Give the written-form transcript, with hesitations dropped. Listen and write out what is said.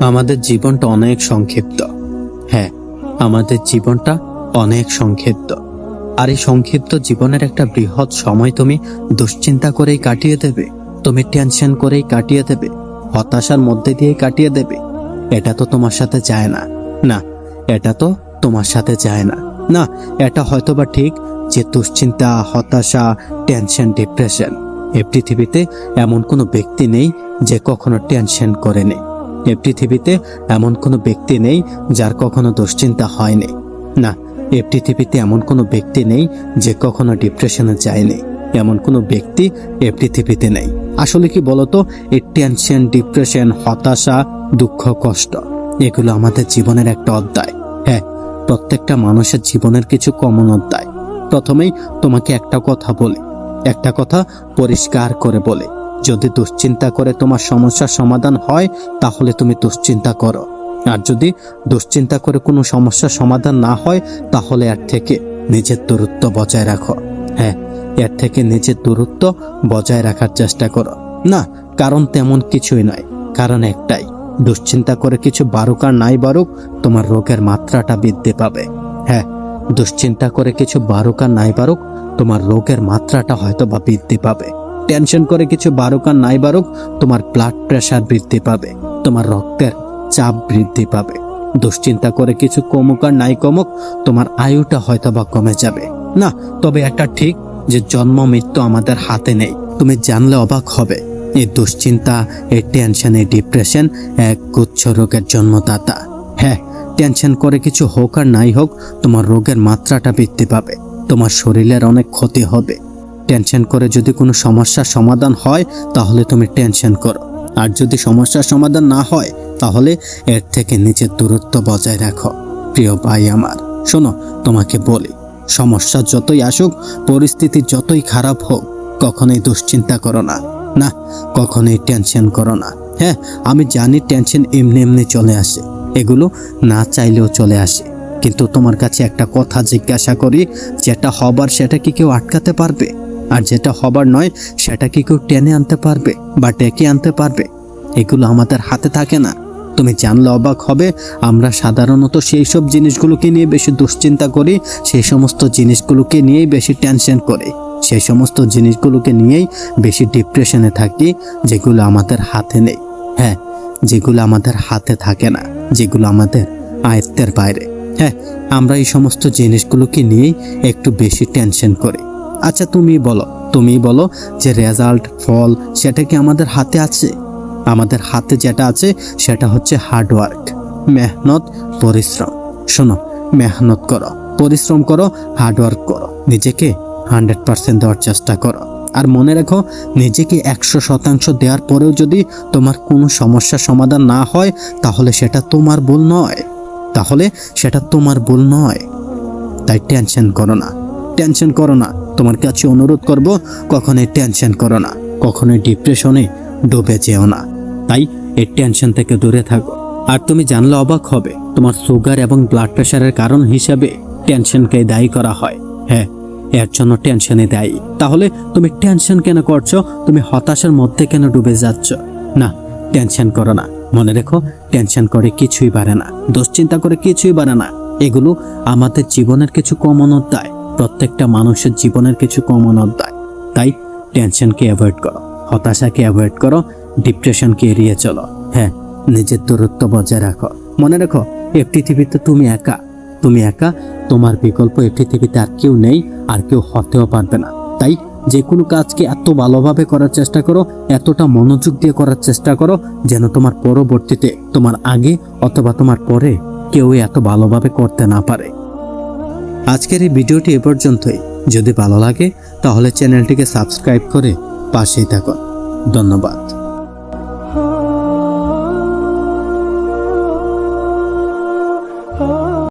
আমাদের জীবনটা অনেক সংক্ষিপ্ত। হ্যাঁ, আমাদের জীবনটা অনেক সংক্ষিপ্ত। আর এই সংক্ষিপ্ত জীবনের একটা বৃহৎ সময় তুমি দুশ্চিন্তা করেই কাটিয়ে দেবে, তুমি টেনশন করেই কাটিয়ে দেবে, হতাশার মধ্যে দিয়ে কাটিয়ে দেবে। এটা তো তোমার সাথে যায় না। না, এটা তো তোমার সাথে যায় না। না, এটা হয়তোবা ঠিক যে দুশ্চিন্তা, হতাশা, টেনশন, ডিপ্রেশন, এই পৃথিবীতে এমন কোনো ব্যক্তি নেই যে কখনো টেনশন করেনি। এই পৃথিবীতে এমন কোনো ব্যক্তি নেই যার কখনো দুশ্চিন্তা হয়নি। না, এই পৃথিবীতে এমন কোনো ব্যক্তি নেই যে কখনো ডিপ্রেশনে যায়নি। এমন কোনো ব্যক্তি এই পৃথিবীতে নেই। আসলে কি বলতো, এই টেনশন, ডিপ্রেশন, হতাশা, দুঃখ, কষ্ট, এগুলো আমাদের জীবনের একটা অধ্যায়। হ্যাঁ, প্রত্যেকটা মানুষের জীবনের কিছু কমন অধ্যায়। প্রথমেই তোমাকে একটা কথা বলি, একটা কথা পরিষ্কার করে বলি, যদি দুশ্চিন্তা করে তোমার সমস্যার সমাধান হয় তাহলে তুমি দুশ্চিন্তা করো। আর যদি দুশ্চিন্তা করে কোনো সমস্যার সমাধান না হয় তাহলে এর থেকে নিজের দূরত্ব বজায় রাখো। হ্যাঁ, এর থেকে নিজের দূরত্ব বজায় রাখার চেষ্টা করো। না, কারণ তেমন কিছুই নয়, কারণ একটাই, দুশ্চিন্তা করে কিছু বাড়ুক আর নাই বাড়ুক, তোমার রোগের মাত্রাটা বৃদ্ধি পাবে। হ্যাঁ, দুশ্চিন্তা করে কিছু বাড়ুক আর নাই বাড়ুক, তোমার রোগের মাত্রাটা হয়তো বা বৃদ্ধি পাবে। টেনশন করে কিছু বাড়ুক আর নাই বাড়ুক, তোমার ব্লাড প্রেশার বৃদ্ধি পাবে, তোমার রক্তের চাপ বৃদ্ধি পাবে। দুশ্চিন্তা করে কিছু কমুক আর নাই কমুক, তোমার আয়ুটা হয়তো বা কমে যাবে। না, তবে একটা ঠিক যে জন্ম মৃত্যু আমাদের হাতে নেই। তুমি জানলে অবাক হবে, এই দুশ্চিন্তা, এই টেনশন, এই ডিপ্রেশন এক গুচ্ছ রোগের জন্মদাতা। হ্যাঁ, টেনশন করে কিছু হোক আর নাই হোক, তোমার রোগের মাত্রাটা বৃদ্ধি পাবে, তোমার শরীরের অনেক ক্ষতি হবে। টেনশন করে যদি কোনো সমস্যার সমাধান হয় তাহলে তুমি টেনশন করো, আর যদি সমস্যার সমাধান না হয় তাহলে এর থেকে নিজের দূরত্ব বজায় রাখো। প্রিয় ভাই আমার, শোনো, তোমাকে বলি, সমস্যা যতই আসুক, পরিস্থিতি যতই খারাপ হোক, কখনোই দুশ্চিন্তা করো না। না, কখনোই টেনশন করো না। হ্যাঁ, আমি জানি টেনশন এমনি এমনি চলে আসে, এগুলো না চাইলেও চলে আসে, কিন্তু তোমার কাছে একটা কথা জিজ্ঞাসা করি, যেটা হবার সেটা কি কেউ আটকাতে পারবে? আর যেটা হবার নয় সেটা কি কেউ টেনে আনতে পারবে বা ডেকে আনতে পারবে? এগুলো আমাদের হাতে থাকে না। তুমি জানলে অবাক হবে, আমরা সাধারণত সেই সব জিনিসগুলোকে নিয়ে বেশি দুশ্চিন্তা করি, সেই সমস্ত জিনিসগুলোকে নিয়েই বেশি টেনশন করি, সেই সমস্ত জিনিসগুলোকে নিয়েই বেশি ডিপ্রেশনে থাকি, যেগুলো আমাদের হাতে নেই। হ্যাঁ, যেগুলো আমাদের হাতে থাকে না, যেগুলো আমাদের আয়ত্তের বাইরে। হ্যাঁ, আমরা এই সমস্ত জিনিসগুলোকে নিয়েই একটু বেশি টেনশন করি। আচ্ছা, তুমি বলো যে রেজাল্ট, ফল, সেটা কি আমাদের হাতে আছে? আমাদের হাতে যেটা আছে সেটা হচ্ছে হার্ডওয়ার্ক, মেহনত, পরিশ্রম। শোনো, মেহনত করো, পরিশ্রম করো, হার্ডওয়ার্ক করো, নিজেকে 100% দেওয়ার চেষ্টা করো। আর মনে রাখো, নিজেকে 100% দেওয়ার পরেও যদি তোমার কোনো সমস্যার সমাধান না হয় তাহলে সেটা তোমার ভুল নয়, তাই টেনশন করো না, টেনশন করো না। তোমার কাছে অনুরোধ করব, কখনোই টেনশন করো না, কখনোই ডিপ্রেশনে ডুবে যেও না। তাই এই টেনশন থেকে দূরে থাকো। আর তুমি জানলে অবাক হবে, তোমার সুগার এবং ব্লাড প্রেশারের কারণ হিসেবে টেনশনকে দায়ী করা হয়। হ্যাঁ, এর জন্য টেনশনে দায়ী। তাহলে তুমি টেনশন কেন করছো? তুমি হতাশার মধ্যে কেন ডুবে যাচ্ছ? না, টেনশন করো না। মনে রেখো, টেনশন করে কিছুই বাড়ে না, দুশ্চিন্তা করে কিছুই বাড়ে না। এগুলো আমাদের জীবনের কিছু কমন অধ্যায়, প্রত্যেকটা মানুষের জীবনের কিছু কমন অধ্যায়। তাই টেনশনকে অ্যাভয়েড করো, হতাশাকে অ্যাভয়েড করো, ডিপ্রেশনকে এড়িয়ে চলো। হ্যাঁ, নিজের দূরত্ব বজায় রাখো। মনে রাখো, এই পৃথিবীতে তুমি একা, তোমার বিকল্প এই পৃথিবীতে আর কেউ নেই, আর কেউ হতেও পারবে না। তাই যে কোনো কাজকে এত ভালোভাবে করার চেষ্টা করো, এতটা মনোযোগ দিয়ে করার চেষ্টা করো, যেন তোমার পরবর্তীতে, তোমার আগে অথবা তোমার পরে কেউ এত ভালোভাবে করতে না পারে। আজকের এই ভিডিওটি এ পর্যন্তই। যদি ভালো লাগে তাহলে চ্যানেলটিকে সাবস্ক্রাইব করে পাশেই থাকুন। ধন্যবাদ।